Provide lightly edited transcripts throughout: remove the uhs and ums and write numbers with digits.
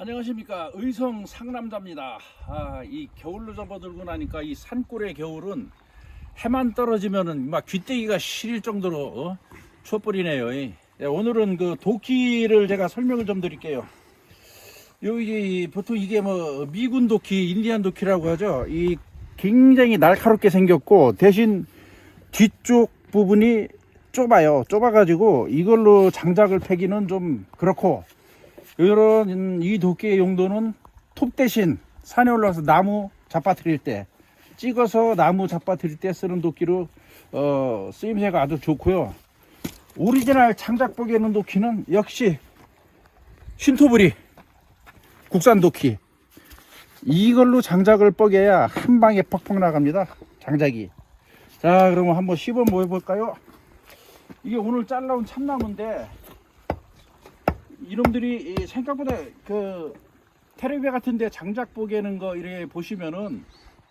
안녕하십니까. 의성 상남자입니다. 이 겨울로 접어들고 나니까 이 산골의 겨울은 해만 떨어지면은 막 귀때기가 시릴 정도로 추워버리네요. 오늘은 그 도끼를 제가 설명을 좀 드릴게요. 여기 보통 이게 뭐 미군 도끼, 인디안 도끼라고 하죠. 이 굉장히 날카롭게 생겼고 대신 뒤쪽 부분이 좁아가지고 이걸로 장작을 패기는 좀 그렇고, 이런 이 도끼의 용도는 톱 대신 산에 올라가서 나무 잡아뜨릴 때, 찍어서 나무 잡아뜨릴 때 쓰는 도끼로 쓰임새가 아주 좋고요. 오리지널 장작 뽀개는 도끼는 역시 신토부리 국산 도끼, 이걸로 장작을 뽀개야 한 방에 퍽퍽 나갑니다, 장작이. 자, 그러면 한번 시범 보여볼까요? 이게 오늘 잘라온 참나무인데, 이놈들이 생각보다 그 텔레비전 같은데 장작 뽀개는 거 이렇게 보시면은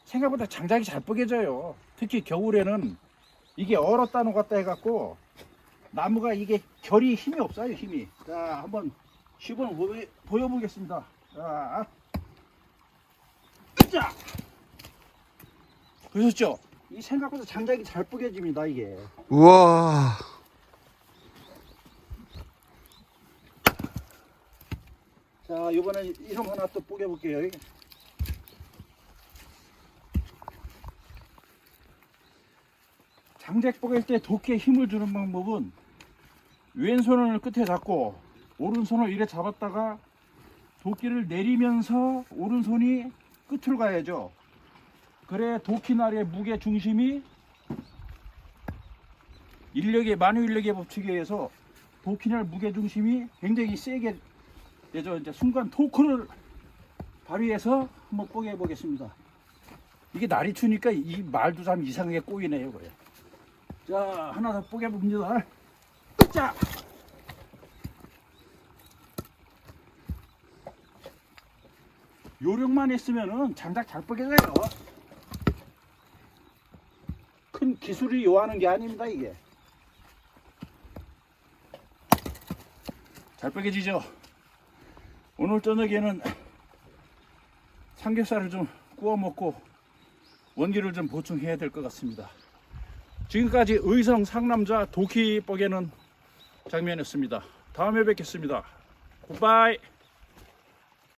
생각보다 장작이 잘 뽀개져요. 특히 겨울에는 이게 얼었다 녹았다 해갖고 나무가 이게 결이 힘이 없어요, 힘이. 자, 한번 시범 보여보겠습니다. 자, 보셨죠? 이 생각보다 장작이 잘 뽀개집니다, 이게. 우와. 자, 이번에 이름 하나 또 뽀개볼게요. 장작 뽀갤 때 도끼에 힘을 주는 방법은 왼손을 끝에 잡고 오른손을 이래 잡았다가 도끼를 내리면서 오른손이 끝으로 가야죠. 그래 도끼날의 무게 중심이 만유인력의 법칙에 의해서 도끼날 무게 중심이 굉장히 세게 되죠. 이제 순간 토크를 발휘해서 한번 뽀개 보겠습니다. 이게 날이 추니까 이 말도 참 이상하게 꼬이네요, 그래. 자, 하나 더 뽀개 봅니다. 자, 요령만 있으면은 장작 잘 뽀개져요. 큰 기술이 요하는 게 아닙니다, 이게. 잘 뽀개지죠? 오늘 저녁에는 삼겹살을 좀 구워 먹고 원기를 좀 보충해야 될 것 같습니다. 지금까지 의성 상남자 도끼 뽀개는 장면이었습니다. 다음에 뵙겠습니다. 굿바이.